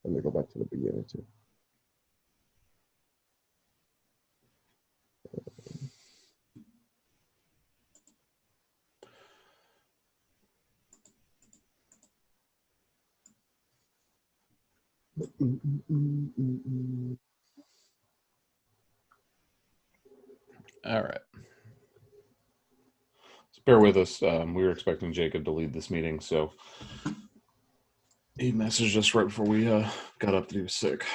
Let me go back to the beginning too. All right. So bear with us. We were expecting Jacob to lead this meeting, so he messaged us right before we got up that he was sick.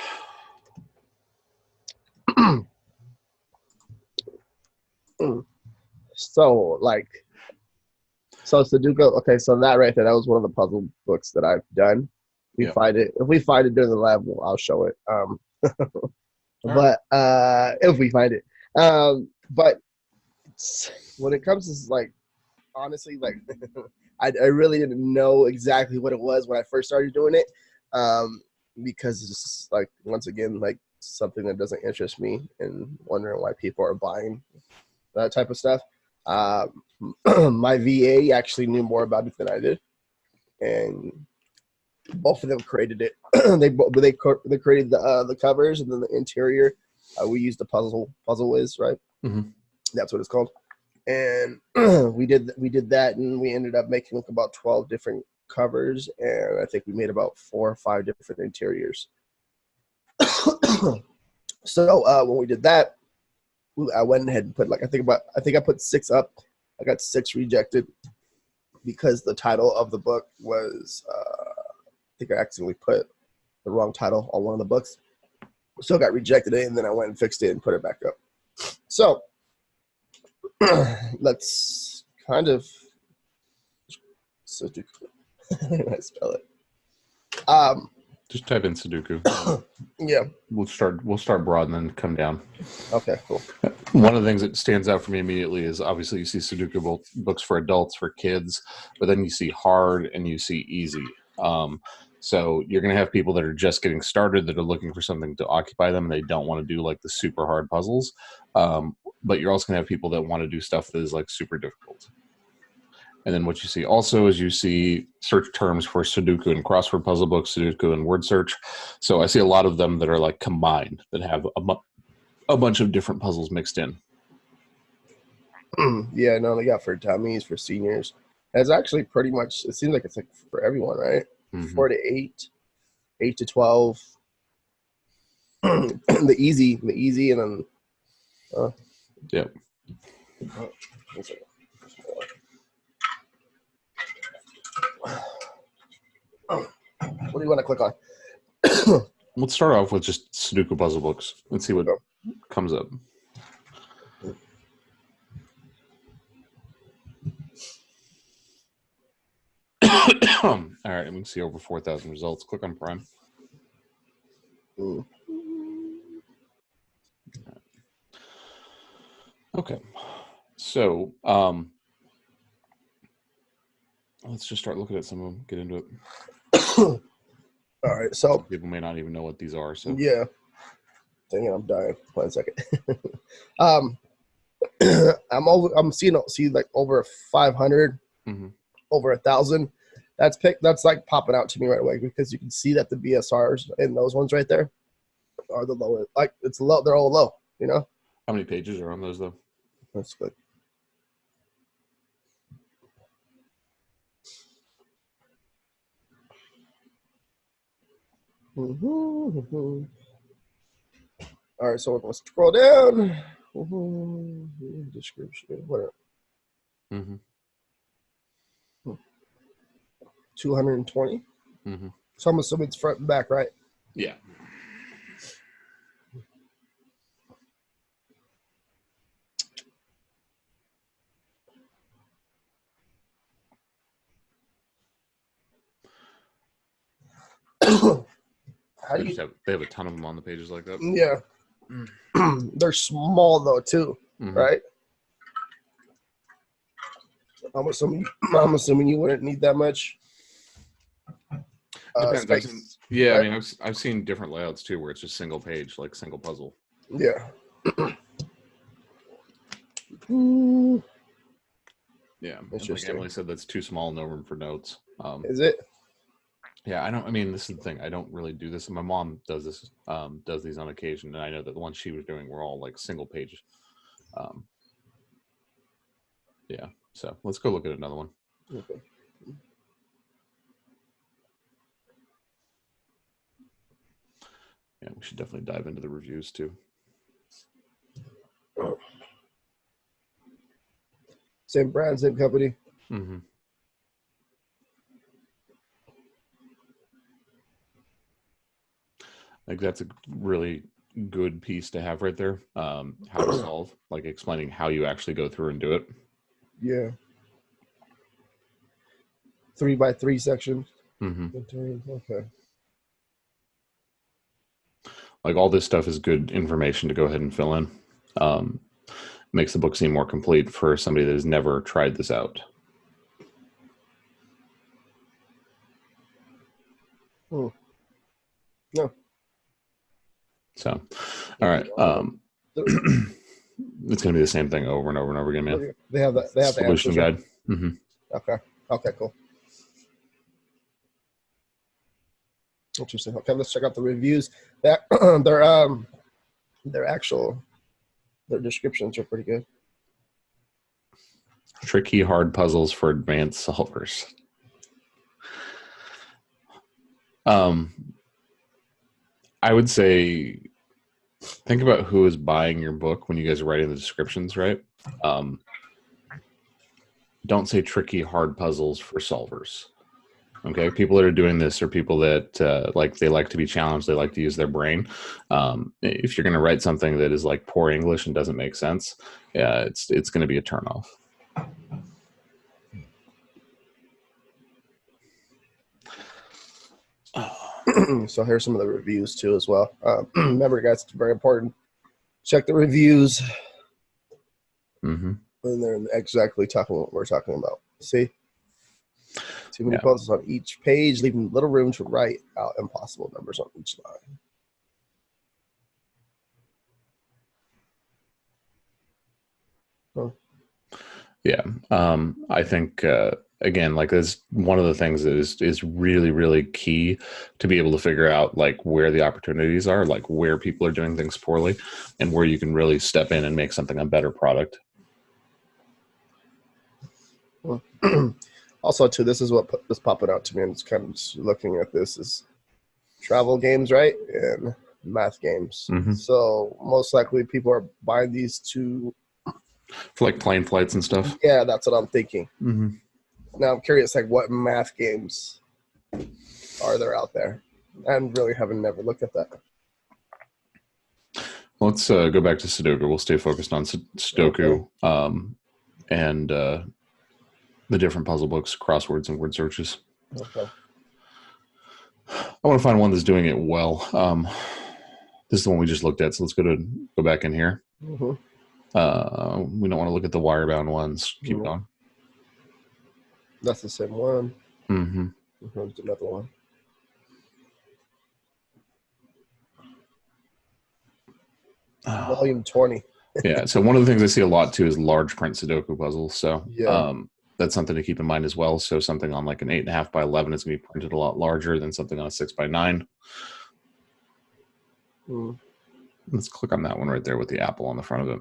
So Sudoku. Okay, so that right there, that was one of the puzzle books that I've done. If we find it during the lab, I'll show it. But if we find it, but when it comes to like, honestly, like, I really didn't know exactly what it was when I first started doing it, because it's just like, once again, like something that doesn't interest me, and wondering why people are buying that type of stuff. My VA actually knew more about it than I did, and both of them created it. they created the covers, and then the interior. We used the Puzzle Whiz, right? Mm-hmm. That's what it's called. And we did that, and we ended up making like about 12 different covers, and I think we made about 4 or 5 different interiors. So when we did that, I went ahead and put I think I put 6 up. I got 6 rejected because the title of the book was I think I accidentally put the wrong title on one of the books, so I got rejected it, and then I went and fixed it and put it back up. So let's kind of Sudoku. I spell it. Just type in Sudoku. Yeah. We'll start broad and then come down. Okay, cool. One of the things that stands out for me immediately is obviously you see Sudoku books for adults, for kids, but then you see hard and you see easy. So you're going to have people that are just getting started that are looking for something to occupy them, and they don't want to do like the super hard puzzles. But you're also going to have people that want to do stuff that is like super difficult. And then what you see also is you see search terms for Sudoku and crossword puzzle books, Sudoku and word search. So I see a lot of them that are like combined, that have a bunch of different puzzles mixed in. Yeah, no, they got for dummies, for seniors. It's actually pretty much, it seems like it's like for everyone, right? Mm-hmm. 4 to 8, 8 to 12. the easy, and then. Yep. What do you want to click on? Let's start off with just Sudoku puzzle books. Let's see what comes up. All right, we can see over 4,000 results. Click on Prime. Okay, so let's just start looking at some of them. Get into it. All right, so people may not even know what these are. So yeah, dang it, I'm dying. 1 second. I'm seeing like over 500, over 1,000. That's like popping out to me right away, because you can see that the BSRs in those ones right there are the lowest. Like, it's low, they're all low, you know. How many pages are on those though? That's good. All right, so we're gonna scroll down. Description, whatever. 220. So I'm assuming it's front and back, right? Yeah. How do you? They have a ton of them on the pages like that. Yeah. They're small though too, right? I'm assuming you wouldn't need that much. Depends. Right? I mean, I've seen different layouts too, where it's just single page, like single puzzle. Yeah. Yeah. Like Emily said, that's too small, no room for notes. Is it? Yeah, I don't. I mean, this is the thing. I don't really do this. My mom does this. Does these on occasion, and I know that the ones she was doing were all like single page. Um, yeah. So let's go look at another one. Okay. Yeah, we should definitely dive into the reviews too. Same brand, same company. Mm-hmm. Like that's a really good piece to have right there. How to solve, like explaining how you actually go through and do it. Yeah. 3x3 section. Mm-hmm. Okay. Like all this stuff is good information to go ahead and fill in. Makes the book seem more complete for somebody that has never tried this out. Hmm. No. So, all right. It's going to be the same thing over and over and over again, man. They have that. They have solution the guide. Mm-hmm. Okay. Okay. Cool. Interesting. Okay, let's check out the reviews. That their descriptions are pretty good. Tricky hard puzzles for advanced solvers. I would say think about who is buying your book when you guys are writing the descriptions, right? Don't say tricky hard puzzles for solvers. Okay, people that are doing this are people that they like to be challenged. They like to use their brain. If you're going to write something that is like poor English and doesn't make sense, it's going to be a turnoff. So here's some of the reviews too as well. Remember, guys, it's very important. Check the reviews. Mm-hmm. And they're exactly talking what we're talking about. See? Too many puzzles on each page, leaving little room to write out impossible numbers on each line. Huh. Yeah. I think, again, like that's one of the things that is really, really key to be able to figure out like where the opportunities are, like where people are doing things poorly and where you can really step in and make something a better product. Also, too, this is what is popping out to me. I'm just kind of just looking at this is travel games, right? And math games. Mm-hmm. So most likely people are buying these to for like plane flights and stuff. Yeah, that's what I'm thinking. Mm-hmm. Now I'm curious, like what math games are there out there? And really haven't never looked at that. Let's go back to Sudoku. We'll stay focused on Sudoku and the different puzzle books, crosswords, and word searches. Okay. I want to find one that's doing it well. This is the one we just looked at, so let's go back in here. Mm-hmm. We don't want to look at the wire-bound ones. Keep going. That's the same one. Mm-hmm. Here's another one. Volume 20. Yeah, so one of the things I see a lot too is large print Sudoku puzzles. So yeah. That's something to keep in mind as well. So something on like an 8.5 by 11 is going to be printed a lot larger than something on a 6 by 9. Let's click on that one right there with the apple on the front of it.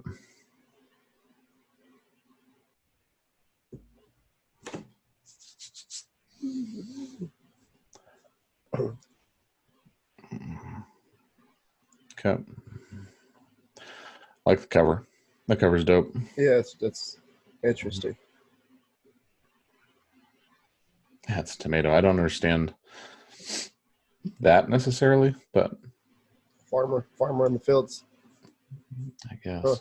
Okay. I like the cover. The cover's dope. Yeah, that's interesting. Yeah, it's a tomato. I don't understand that necessarily, but farmer in the fields. I guess. Huh.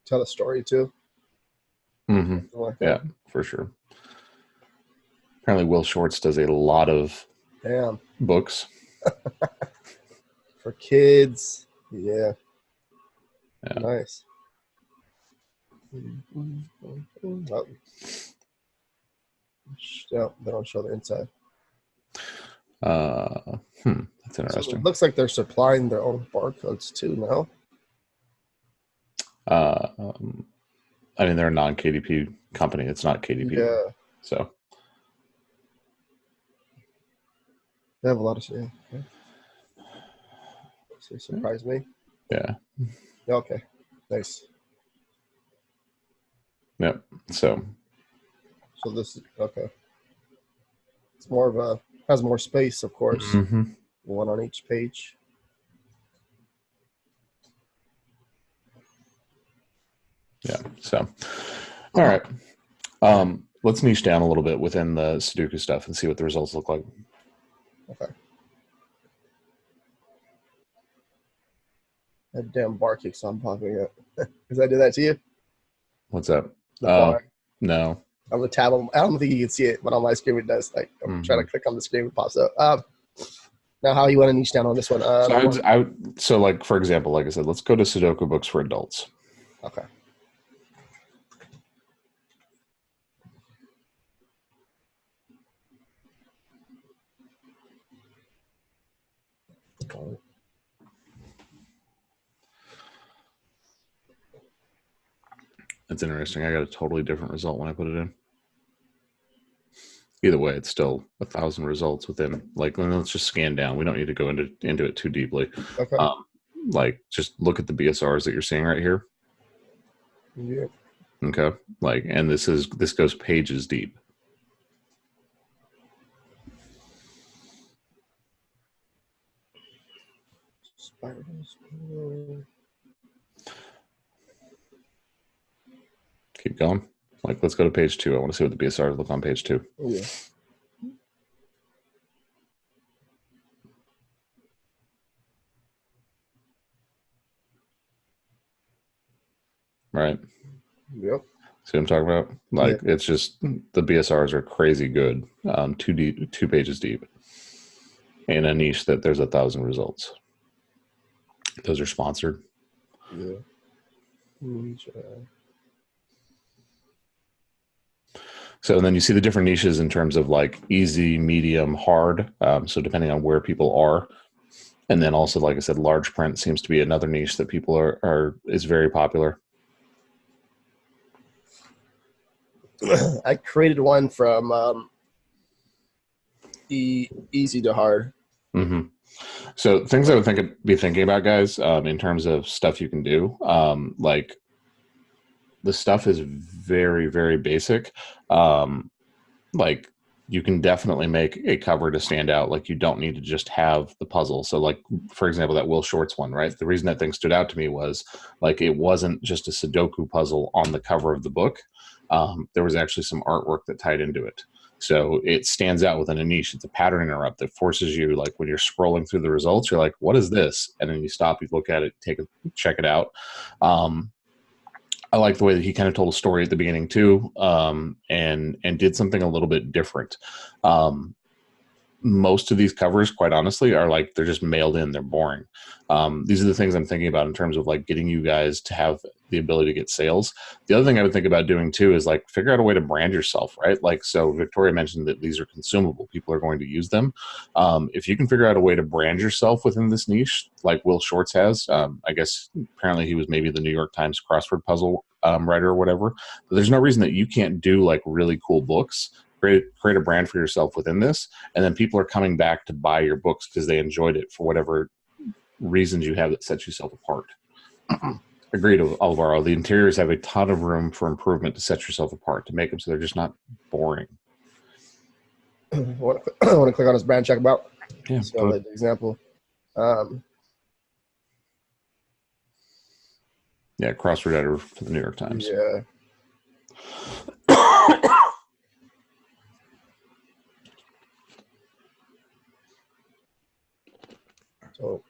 Tell a story too. Mm-hmm. Like yeah, for sure. Apparently, Will Shortz does a lot of books for kids. Yeah. Nice. Oh. Yeah, they don't show the inside. That's interesting. So it looks like they're supplying their own barcodes too now. I mean, they're a non-KDP company. It's not KDP. Yeah. So They have a lot of shit. Yeah. So surprise me. yeah. Okay. Nice. Yep. So this is okay. It's more of a has more space, of course. mm-hmm. One on each page. Yeah. So all right. Let's niche down a little bit within the Sudoku stuff and see what the results look like. Okay. That damn bar keeps on popping up. Does that do that to you? What's that? The bar. No. On the tab, I don't think you can see it, but on my screen it does. Like I'm trying to click on the screen, it pops up. Now, how you want to niche down on this one? So like for example, like I said, let's go to Sudoku books for adults. Okay. That's interesting. I got a totally different result when I put it in. Either way, it's still 1,000 results within. Like, let's just scan down. We don't need to go into it too deeply. Okay. Like, just look at the BSRs that you're seeing right here. Yeah. Okay. Like, and this goes pages deep. Keep going. Like, let's go to page 2. I want to see what the BSRs look on page 2. Yeah. Right. Yep. See what I'm talking about? Like, it's just the BSRs are crazy good. 2 pages deep. In a niche that there's 1,000 results. Those are sponsored. Yeah. So then you see the different niches in terms of like easy, medium, hard. So depending on where people are. And then also, like I said, large print seems to be another niche that people is very popular. I created one from easy to hard. Mm-hmm. So things I would be thinking about, guys, in terms of stuff you can do, like the stuff is very, very basic. Like you can definitely make a cover to stand out. Like you don't need to just have the puzzle. So like, for example, that Will Shortz one, right? The reason that thing stood out to me was like, it wasn't just a Sudoku puzzle on the cover of the book. There was actually some artwork that tied into it. So it stands out within a niche. It's a pattern interrupt that forces you, like when you're scrolling through the results, you're like, what is this? And then you stop, you look at it, check it out. I like the way that he kind of told a story at the beginning too, and did something a little bit different. Most of these covers, quite honestly, are like they're just mailed in. They're boring. These are the things I'm thinking about in terms of like getting you guys to have the ability to get sales. The other thing I would think about doing too is like figure out a way to brand yourself, right? Like, so Victoria mentioned that these are consumable. People are going to use them. If you can figure out a way to brand yourself within this niche, like Will Shortz has, I guess apparently he was maybe the New York Times crossword puzzle writer or whatever. But there's no reason that you can't do like really cool books. Create a brand for yourself within this, and then people are coming back to buy your books because they enjoyed it for whatever reasons you have that sets yourself apart. Agreed, Alvaro. The interiors have a ton of room for improvement to set yourself apart, to make them so they're just not boring. I want to click on this brand check about. Yeah. So like the example. Yeah, crossword editor for the New York Times. Yeah. So.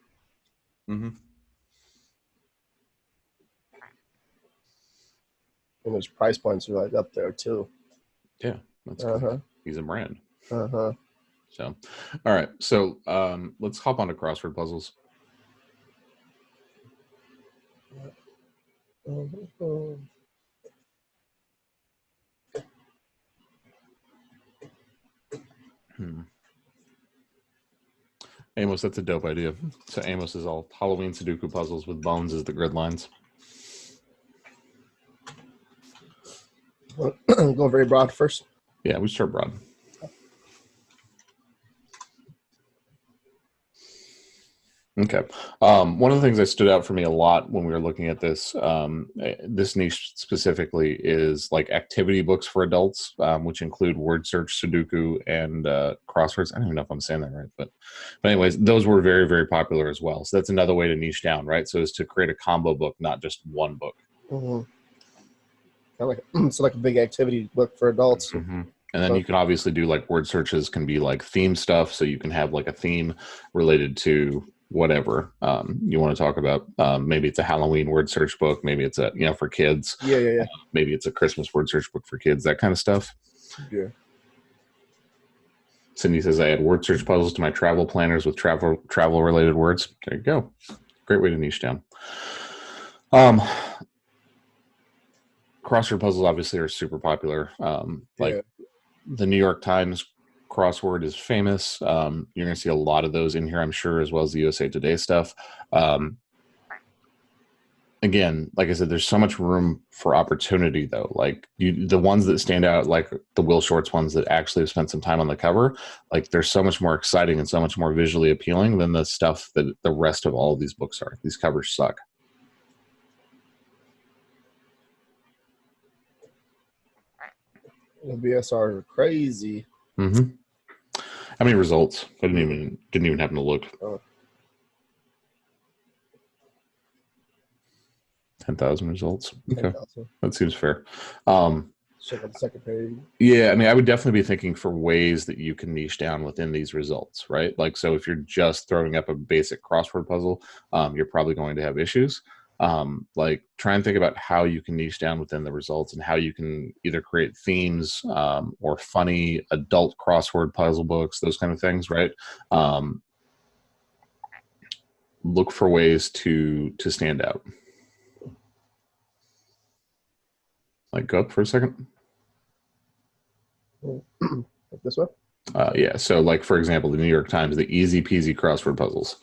Mm-hmm. And there's price points right up there too. Yeah, that's cool. He's a brand. So, all right. So let's hop on to crossword puzzles. Amos, that's a dope idea. So Amos is all Halloween Sudoku puzzles with bones as the grid lines. Go very broad first. Yeah, we start broad. Okay. One of the things that stood out for me a lot when we were looking at this, this niche specifically, is like activity books for adults, which include word search, Sudoku, and crosswords. I don't even know if I'm saying that right, but anyways, those were very, very popular as well. So that's another way to niche down, right? So is to create a combo book, not just one book. Mm-hmm. It's like a big activity book for adults. Mm-hmm. And then you can obviously do like word searches can be like theme stuff. So you can have like a theme related to whatever you want to talk about. Maybe it's a Halloween word search book. Maybe it's a, for kids. Yeah. Maybe it's a Christmas word search book for kids, that kind of stuff. Yeah. Cindy says, I add word search puzzles to my travel planners with travel related words. There you go. Great way to niche down. Crossword puzzles obviously are super popular. The New York Times crossword is famous. You're going to see a lot of those in here, I'm sure, as well as the USA Today stuff. Again, like I said, there's so much room for opportunity, though. Like the ones that stand out, like the Will Shortz ones that actually have spent some time on the cover, like they're so much more exciting and so much more visually appealing than the stuff that the rest of all of these books are. These covers suck. The BSR are crazy. Mm-hmm. How many results? I didn't even happen to look. 10,000 results. Okay, 10,000. That seems fair. Check out the second page. Yeah, I mean, I would definitely be thinking for ways that you can niche down within these results, right? Like, so if you're just throwing up a basic crossword puzzle, you're probably going to have issues. Like, try and think about how you can niche down within the results and how you can either create themes or funny adult crossword puzzle books, those kind of things, right? Look for ways to stand out. Like, go up for a second. Like this way? Yeah. So, like, for example, the New York Times, the easy peasy crossword puzzles.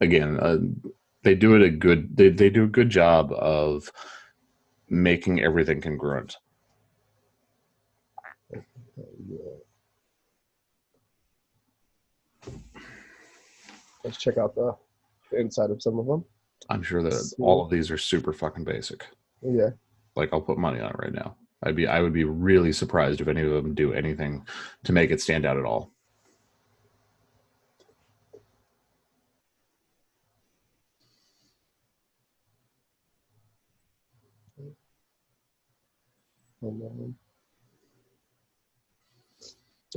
Again, they do a good job of making everything congruent. Let's check out the inside of some of them. I'm sure that all of these are super fucking basic. Yeah. Like, I'll put money on it right now. I would be really surprised if any of them do anything to make it stand out at all. I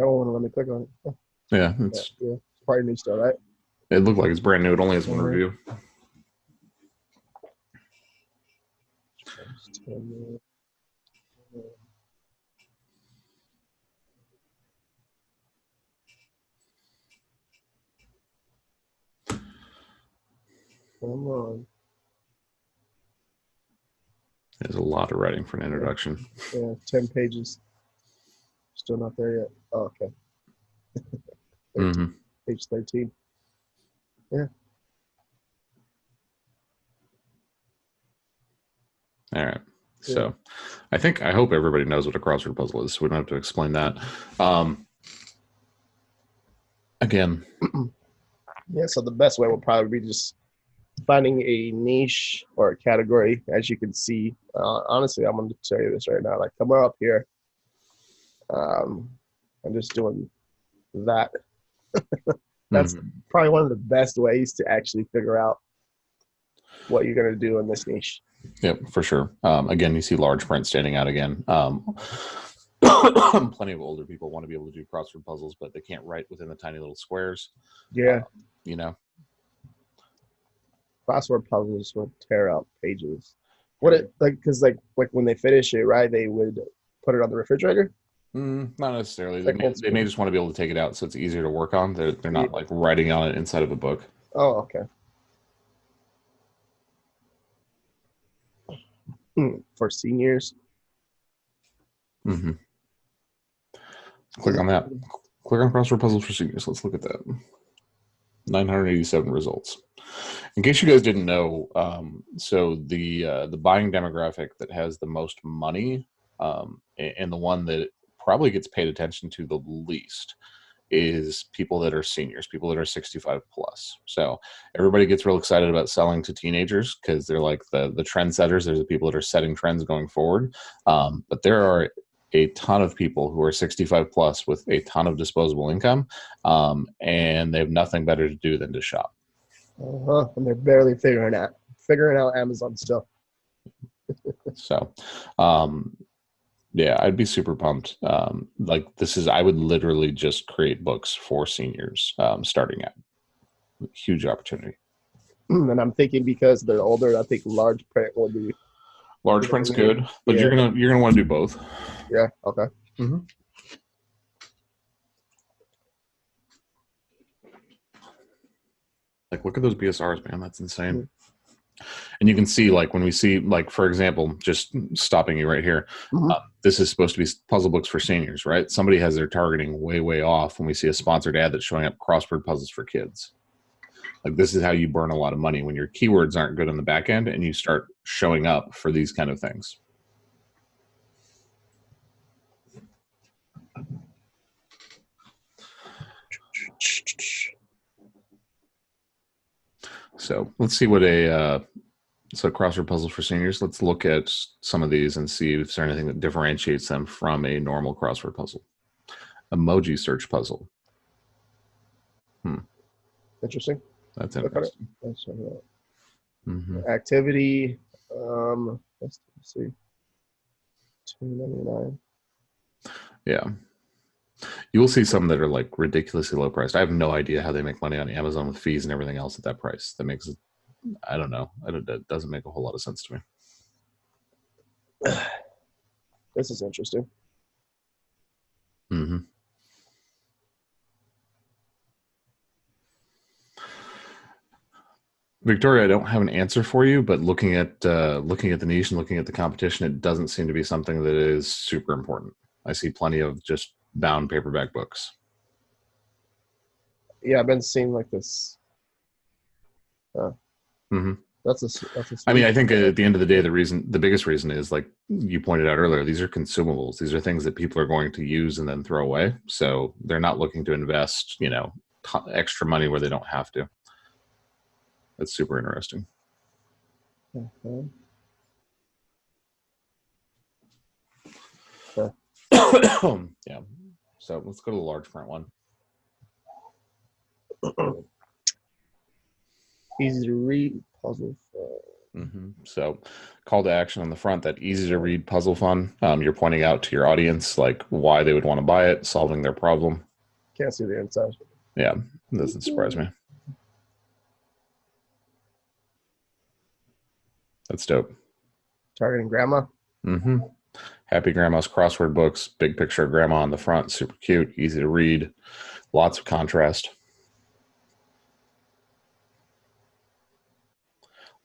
won't let me click on it. Yeah, it's probably new still, right? It looked like it's brand new. It only has one review. Come on. There's a lot of writing for an introduction. Yeah, 10 pages. Still not there yet. Oh, okay. Page 13. Yeah. All right. So I hope everybody knows what a crossword puzzle is. So we don't have to explain that. Again. Yeah, so the best way will probably be just finding a niche or a category. As you can see, honestly, I'm going to tell you this right now. Like, come up here. I'm just doing that. That's probably one of the best ways to actually figure out what you're going to do in this niche. Yep, for sure. Again, you see large print standing out again. Plenty of older people want to be able to do crossword puzzles, but they can't write within the tiny little squares. Yeah. Crossword puzzles would tear out pages. Because when they finish it, right, they would put it on the refrigerator? Not necessarily. They may just want to be able to take it out so it's easier to work on. They're not like writing on it inside of a book. Oh, okay. For seniors. Click on that. Click on crossword puzzles for seniors. Let's look at that. 987 results. In case you guys didn't know, so the buying demographic that has the most money, and the one that probably gets paid attention to the least, is people that are seniors, people that are 65 plus. So everybody gets real excited about selling to teenagers because they're like the trendsetters. There's the people that are setting trends going forward. But there are a ton of people who are 65 plus with a ton of disposable income, and they have nothing better to do than to shop. And they're barely figuring out Amazon still. So, yeah, I'd be super pumped. Like I would literally just create books for seniors, starting out. Huge opportunity. And I'm thinking because they're older, I think large print will be. Large print's good, but you're gonna want to do both. Yeah. Okay. Mm-hmm. Like, look at those BSRs, man. That's insane. Mm-hmm. And you can see, like, when we see, like, for example, just stopping you right here, mm-hmm. This is supposed to be puzzle books for seniors, right? Somebody has their targeting way, way off when we see a sponsored ad that's showing up crossword puzzles for kids. Like, this is how you burn a lot of money when your keywords aren't good on the back end and you start showing up for these kind of things. So let's see what so crossword puzzles for seniors. Let's look at some of these and see if there's anything that differentiates them from a normal crossword puzzle. Emoji search puzzle. Interesting. That's interesting. Mm-hmm. Activity. Let's see. $2.99. Yeah. You will see some that are like ridiculously low priced. I have no idea how they make money on Amazon with fees and everything else at that price. That makes it, I don't know. That doesn't make a whole lot of sense to me. This is interesting. Mm-hmm. Victoria, I don't have an answer for you, but looking at the niche and looking at the competition, it doesn't seem to be something that is super important. I see plenty of just bound paperback books. Yeah, I've been seeing like this. Mm-hmm. That's a I mean, I think at the end of the day, the biggest reason is, like you pointed out earlier, these are consumables. These are things that people are going to use and then throw away. So they're not looking to invest, extra money where they don't have to. That's super interesting. Mm-hmm. Yeah. So let's go to the large print one. Easy to read puzzle. Mm-hmm. So call to action on the front, that easy to read puzzle fun. You're pointing out to your audience like why they would want to buy it, solving their problem. Can't see the inside. Yeah, doesn't surprise me. That's dope. Targeting grandma. Mm-hmm. Happy Grandma's crossword books. Big picture of grandma on the front. Super cute. Easy to read. Lots of contrast.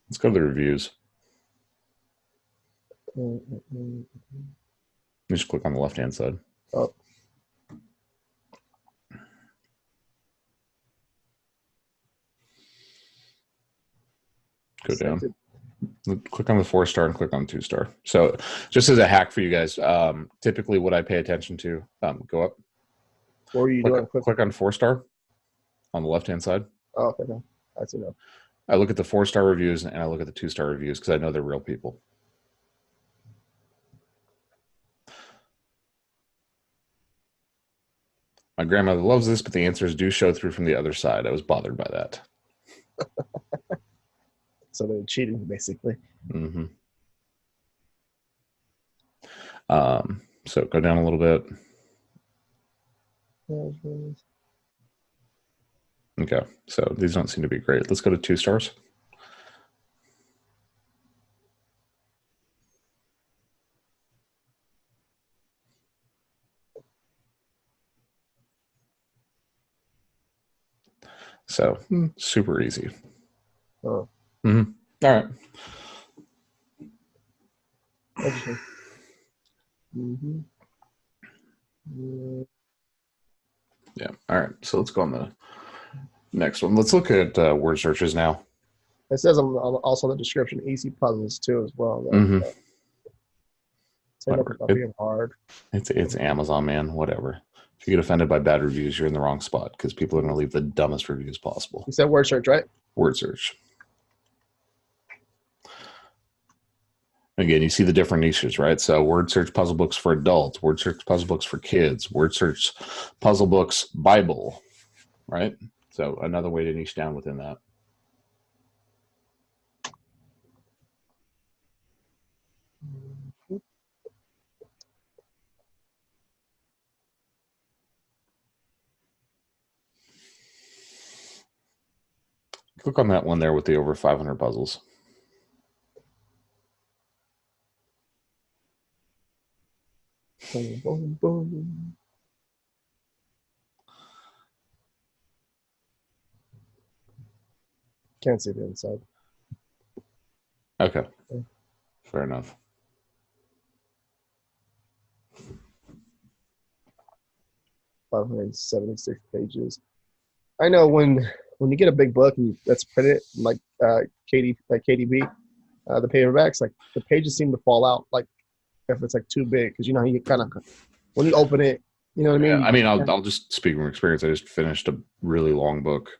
Let's go to the reviews. Just click on the left-hand side. Oh. Go down. Click on the 4-star and click on 2-star. So just as a hack for you guys, typically what I pay attention to, go up. What are you doing? Click on 4-star on the left-hand side. Oh, okay. I see now. I look at the 4-star reviews and I look at the 2-star reviews because I know they're real people. My grandmother loves this, but the answers do show through from the other side. I was bothered by that. So they're cheating, basically. Mm-hmm. So go down a little bit. Okay, so these don't seem to be great. Let's go to 2 stars. So super easy. Oh. Mm-hmm. All right. Mm-hmm. Yeah. All right. So let's go on the next one. Let's look at word searches now. It says also in the description, easy puzzles too as well. Mm-hmm. Say nothing about being hard. It's Amazon, man. Whatever. If you get offended by bad reviews, you're in the wrong spot because people are going to leave the dumbest reviews possible. You said word search, right? Word search. Again, you see the different niches, right? So word search puzzle books for adults, word search puzzle books for kids, word search puzzle books Bible, right? So another way to niche down within that. Click on that one there with the over 500 puzzles. Boom, boom, boom. Can't see the inside. Okay. Fair enough. $576 pages. I know when you get a big book and that's printed like KDB, the paperbacks, like the pages seem to fall out like if it's like too big because you know you kind of when you open it, you know what I mean. Yeah, I mean, I'll just speak from experience. I just finished a really long book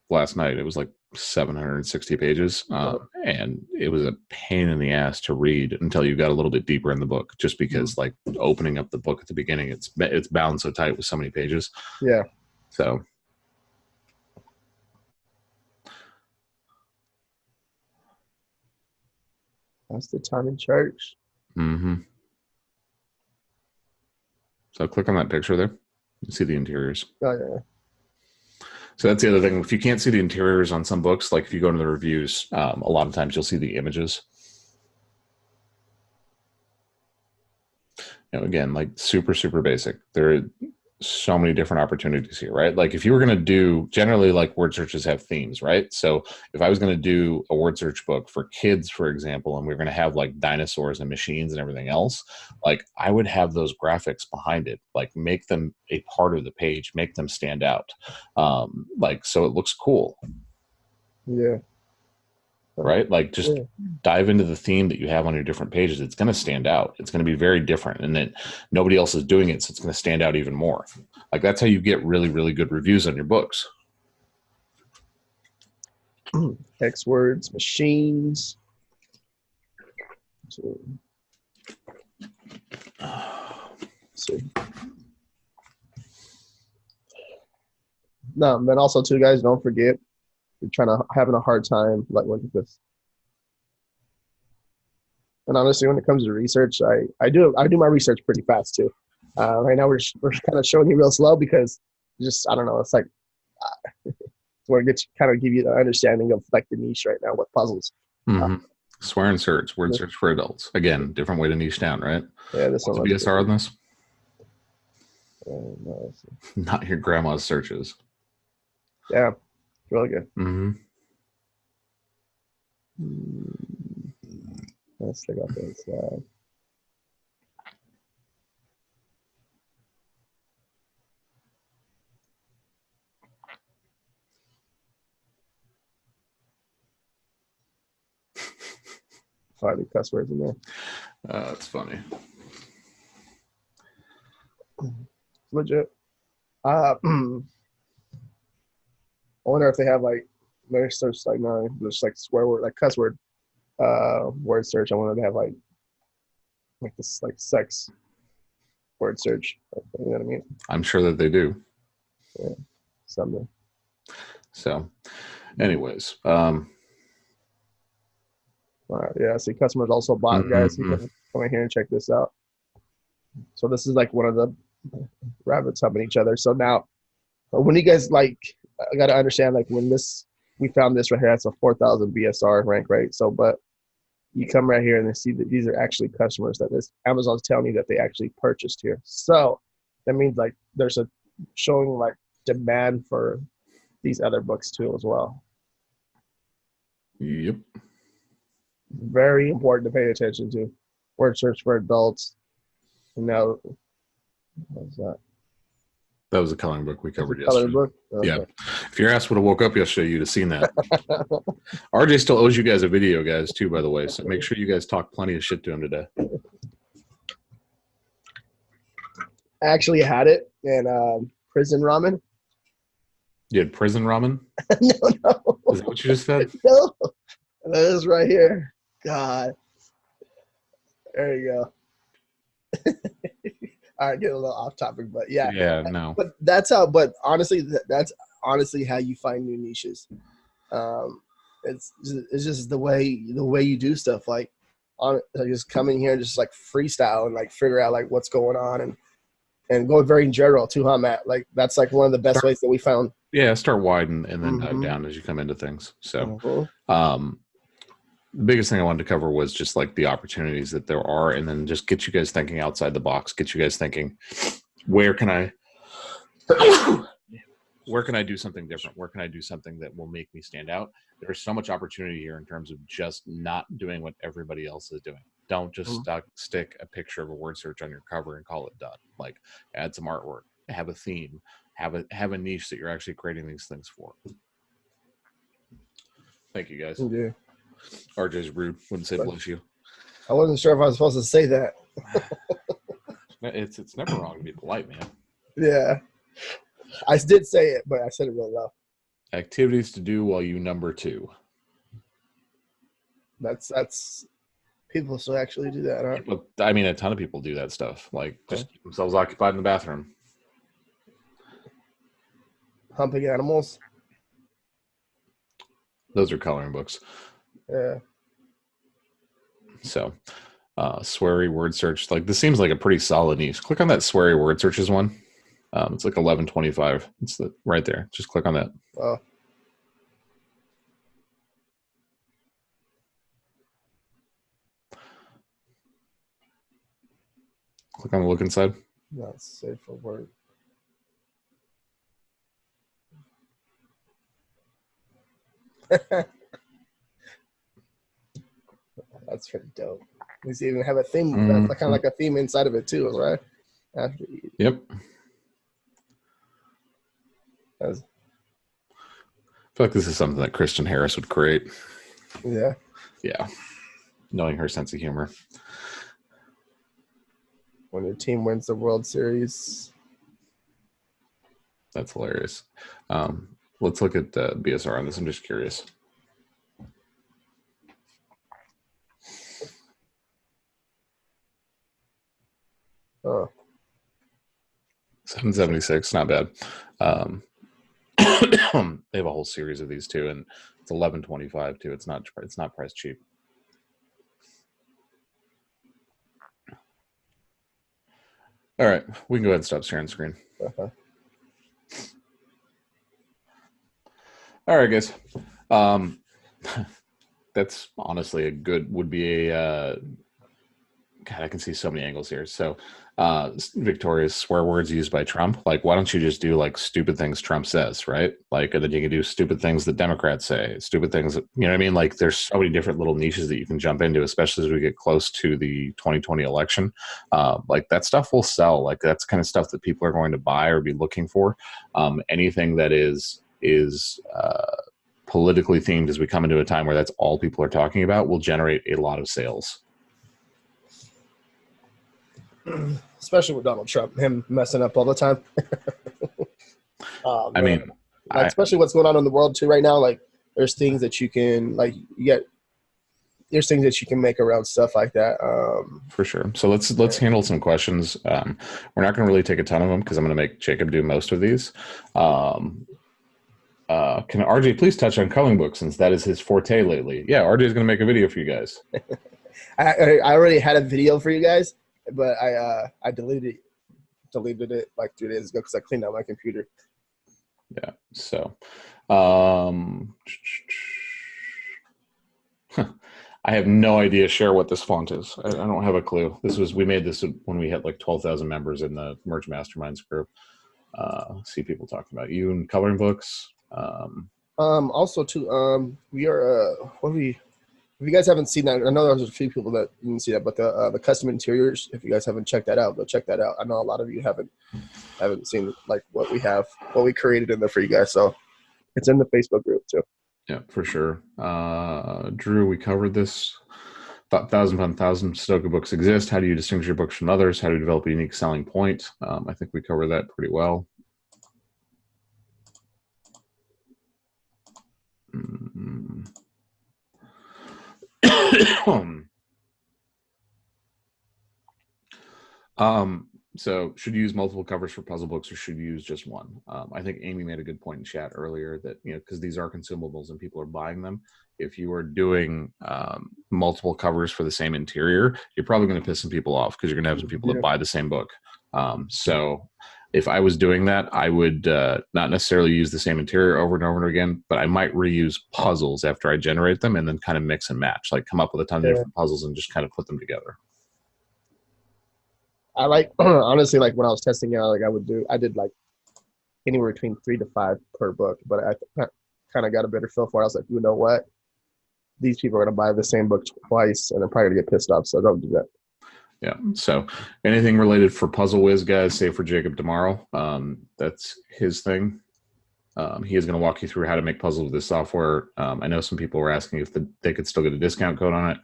last night. It was like 760 pages, and it was a pain in the ass to read until you got a little bit deeper in the book. Just because, like, opening up the book at the beginning, it's bound so tight with so many pages. Yeah. So. That's the time in church. Mm-hmm. So click on that picture there. You see the interiors. Oh, yeah. So that's the other thing. If you can't see the interiors on some books, like if you go into the reviews, a lot of times you'll see the images. You know, again, like super, super basic. There are so many different opportunities here, right? Like if you were going to do, generally like word searches have themes, right? So if I was going to do a word search book for kids, for example, and we are going to have like dinosaurs and machines and everything else, like I would have those graphics behind it, like make them a part of the page, make them stand out. Like, so it looks cool. Yeah. Right? Like just dive into the theme that you have on your different pages. It's going to stand out. It's going to be very different. And then nobody else is doing it. So it's going to stand out even more. Like that's how you get really, really good reviews on your books. X words, machines. So, see. No, but also too, guys, don't forget, you're having a hard time, like look at this. And honestly, when it comes to research, I do my research pretty fast too. Right now we're kind of showing you real slow because just I don't know, it's like where it kind of give you the understanding of like the niche right now with puzzles. Mm-hmm. Swear and search, word search for adults. Again, different way to niche down, right? Yeah, this What's one. the BSR on this? No, not your grandma's searches. Yeah, really good. Mm-hmm. Let's check out this. Find the cuss words in there. That's funny. Legit. I wonder if they have like their search like no, just like swear word, like cuss word, word search. I wonder if they have like this like sex word search. You know what I mean? I'm sure that they do. Yeah, something. So, anyways, all right, yeah. See, customers also bought, guys. You can come in here and check this out. So this is like one of the rabbits humping each other. So now, when you guys like, I got to understand like when we found this right here. That's a 4,000 BSR rank, right? So, but you come right here and they see that these are actually customers that this Amazon's telling you that they actually purchased here. So that means like there's a showing like demand for these other books too as well. Yep. Very important to pay attention to. Word search for adults. And now, what's that? That was a coloring book we covered Coloring yesterday. book. Okay. Yeah. If your ass would have woke up yesterday, you'd have seen that. RJ still owes you guys a video, guys, too, by the way. So make sure you guys talk plenty of shit to him today. I actually had it in prison ramen. You had prison ramen? No. Is that what you just said? No. That is right here. God. There you go. All right, get a little off topic, but yeah. Yeah, no. But that's how. But honestly, that's honestly how you find new niches. It's just the way you do stuff. Like, just come in here and just like freestyle and like figure out like what's going on and go very general too, huh, Matt? Like that's like one of the best ways that we found. Yeah, start wide and then dive down as you come into things. So, the biggest thing I wanted to cover was just like the opportunities that there are, and then just get you guys thinking outside the box. Get you guys thinking, where can I do something different? Where can I do something that will make me stand out? There's so much opportunity here in terms of just not doing what everybody else is doing. Don't just stick a picture of a word search on your cover and call it done. Like, add some artwork, have a theme, have a niche that you're actually creating these things for. Thank you, guys. Yeah. RJ's rude. Wouldn't say bless you. I wasn't sure if I was supposed to say that. It's never wrong to be polite, man. Yeah. I did say it, but I said it real low. Activities to do while you number two. That's people still actually do that, huh? But, I mean, a ton of people do that stuff. Like, just keep themselves occupied in the bathroom. Humping animals. Those are coloring books. Yeah. So, sweary word search. Like, this seems like a pretty solid niche. Click on that sweary word searches one. It's like 1125. It's right there. Just click on that. Oh. Click on the look inside. Not safe for work. That's pretty dope. We even have a theme, kind of like a theme inside of it too, right? Yep. I feel like this is something that Kristen Harris would create. Yeah. Yeah. Knowing her sense of humor. When your team wins the World Series. That's hilarious. Let's look at BSR on this. I'm just curious. Oh. 776, not bad. They have a whole series of these too, and it's 1125 too. It's not priced cheap. All right, we can go ahead and stop sharing screen. All right, guys. That's honestly would be a God, I can see so many angles here. So, Victoria's swear words used by Trump. Like, why don't you just do like stupid things Trump says, right? Like, and then you can do stupid things that Democrats say, stupid things, you know what I mean? Like, there's so many different little niches that you can jump into, especially as we get close to the 2020 election. Like, that stuff will sell. Like, that's kind of stuff that people are going to buy or be looking for. Anything that is politically themed as we come into a time where that's all people are talking about will generate a lot of sales. Especially with Donald Trump, him messing up all the time. I mean, like, especially what's going on in the world too right now. Like, there's things that you can there's things that you can make around stuff like that. For sure. So let's handle some questions. We're not going to really take a ton of them because I'm going to make Jacob do most of these. Can RJ please touch on coloring books since that is his forte lately? Yeah, RJ is going to make a video for you guys. I already had a video for you guys, but I deleted it like 2 days ago because I cleaned out my computer. Yeah. So, I have no idea, share what this font is. I don't have a clue. We made this when we had like 12,000 members in the Merge Masterminds group. See people talking about you and coloring books. Also too, we are If you guys haven't seen that, I know there's a few people that didn't see that, but the custom interiors, if you guys haven't checked that out, go check that out. I know a lot of you haven't seen like what we created in there for you guys. So it's in the Facebook group too. Yeah, for sure. Drew, we covered this. 1,000 Sudoku books exist. How do you distinguish your books from others? How do you develop a unique selling point? I think we covered that pretty well. So should you use multiple covers for puzzle books, or should you use just one? I think Amy made a good point in chat earlier that, because these are consumables and people are buying them. If you are doing multiple covers for the same interior, you're probably going to piss some people off because you're going to have some people that buy the same book. So if I was doing that, I would not necessarily use the same interior over and over again, but I might reuse puzzles after I generate them and then kind of mix and match, like come up with a ton of different puzzles and just kind of put them together. I like, honestly, like when I was testing out, like I did like anywhere between 3 to 5 per book, but I kind of got a better feel for it. I was like, you know what? These people are going to buy the same book twice and they're probably going to get pissed off. So don't do that. Yeah. So anything related for Puzzle Whiz, guys, say for Jacob tomorrow. That's his thing. He is going to walk you through how to make puzzles with this software. I know some people were asking if they could still get a discount code on it.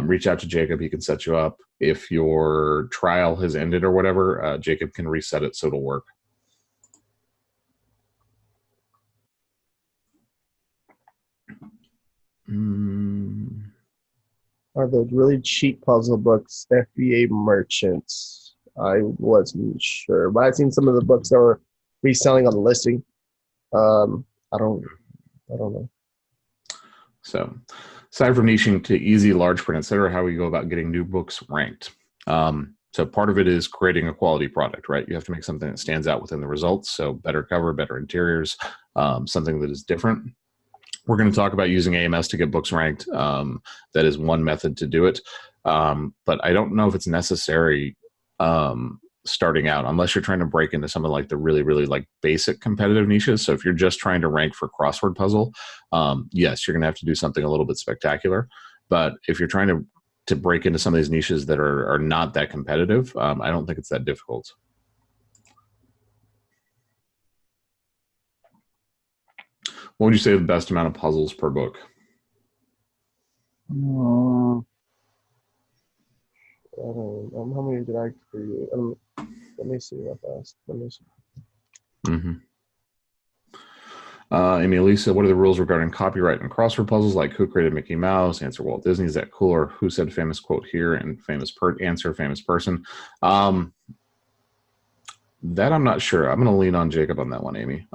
Reach out to Jacob. He can set you up. If your trial has ended or whatever, Jacob can reset it so it'll work. Are those really cheap puzzle books FBA merchants? I wasn't sure, but I've seen some of the books that were reselling on the listing. I don't know. So, aside from niching to easy, large print, etc., how we go about getting new books ranked. So part of it is creating a quality product, right? You have to make something that stands out within the results. So better cover, better interiors, something that is different. We're going to talk about using AMS to get books ranked. That is one method to do it. But I don't know if it's necessary starting out, unless you're trying to break into something like the really, really like basic competitive niches. So if you're just trying to rank for crossword puzzle, yes, you're going to have to do something a little bit spectacular. But if you're trying to break into some of these niches that are not that competitive, I don't think it's that difficult. What would you say the best amount of puzzles per book? How many did I create? Let me see real fast. Let me see. Amy Lisa, what are the rules regarding copyright and crossword puzzles? Like who created Mickey Mouse? Answer Walt Disney. Is that cool? Or who said famous quote here and famous answer famous person? That I'm not sure. I'm going to lean on Jacob on that one, Amy.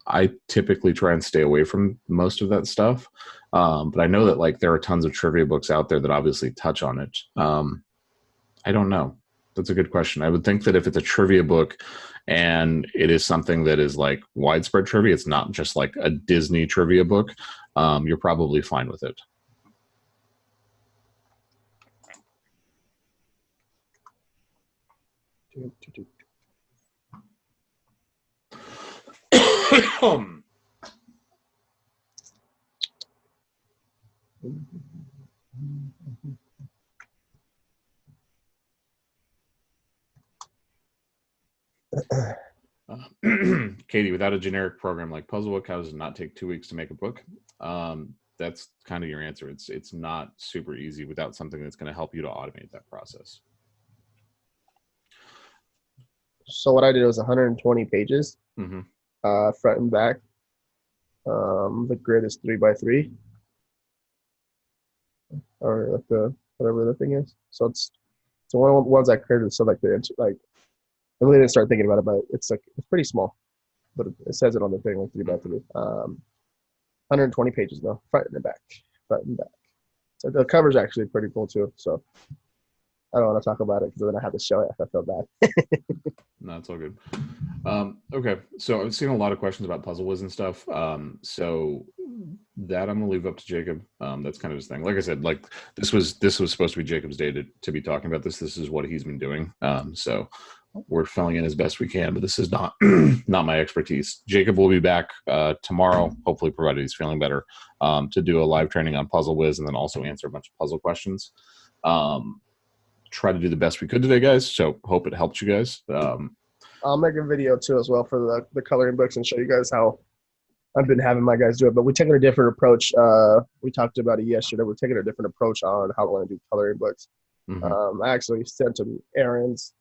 I typically try and stay away from most of that stuff. But I know that like there are tons of trivia books out there that obviously touch on it. I don't know. That's a good question. I would think that if it's a trivia book and it is something that is like widespread trivia, it's not just like a Disney trivia book, you're probably fine with it. Katie, without a generic program like Puzzlebook, how does it not take 2 weeks to make a book? That's kind of your answer. It's not super easy without something that's going to help you to automate that process. So what I did was 120 pages, front and back. The grid is 3x3, or like the whatever the thing is. So it's one of the ones I created. So like I really didn't start thinking about it, but it's pretty small, but it says it on the thing like 3x3. 120 pages though, front and back. So the cover's actually pretty cool too. So I don't want to talk about it because then I have to show it if I feel bad. No, it's all good. Okay, so I've seen a lot of questions about Puzzle Whiz and stuff. So That I'm gonna leave up to Jacob. That's kind of his thing. Like I said, like this was supposed to be Jacob's day to be talking about this. This is what he's been doing. So we're filling in as best we can, but this is not not my expertise. Jacob will be back tomorrow, hopefully, provided he's feeling better, to do a live training on Puzzle Whiz and then also answer a bunch of puzzle questions. Try to do the best we could today, guys. So hope it helped you guys. I'll make a video too as well for the coloring books and show you guys how I've been having my guys do it, but we're taking a different approach. We talked about it yesterday. We're taking a different approach on how we're going to do coloring books. Mm-hmm. I actually sent them Aaron's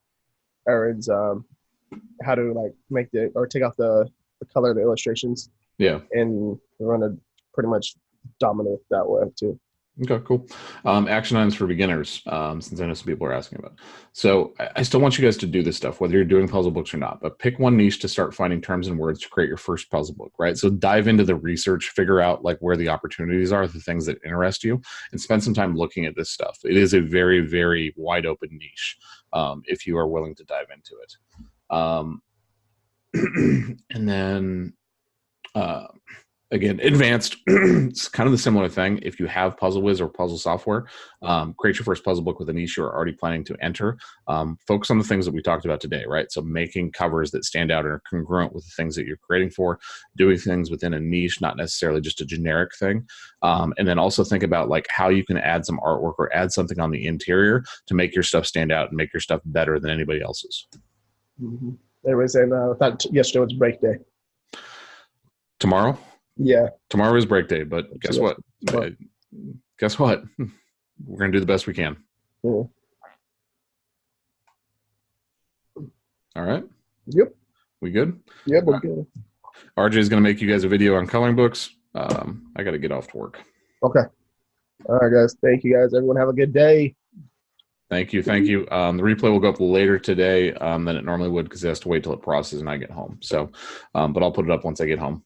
how to like make or take out the color of the illustrations. Yeah. And we're going to pretty much dominate that way too. Okay, cool. Action items for beginners, since I know some people are asking about. So I still want you guys to do this stuff, whether you're doing puzzle books or not, but pick one niche to start finding terms and words to create your first puzzle book, right? So dive into the research, figure out like where the opportunities are, the things that interest you, and spend some time looking at this stuff. It is a very, very wide open niche if you are willing to dive into it. And then... again, advanced, it's kind of the similar thing. If you have Puzzle Whiz or puzzle software, create your first puzzle book with a niche you're already planning to enter. Focus on the things that we talked about today, right? So making covers that stand out and are congruent with the things that you're creating for, doing things within a niche, not necessarily just a generic thing. And then also think about like how you can add some artwork or add something on the interior to make your stuff stand out and make your stuff better than anybody else's. Mm-hmm. Everybody saying I thought yesterday was break day. Tomorrow? Yeah. Tomorrow is break day, but guess what? Guess what? We're going to do the best we can. Yeah. All right? Yep. We good? Yep, we're good. RJ is going to make you guys a video on coloring books. I got to get off to work. Okay. All right, guys. Thank you, guys. Everyone have a good day. Thank you. Thank you. The replay will go up later today than it normally would because it has to wait till it processes and I get home. So, but I'll put it up once I get home.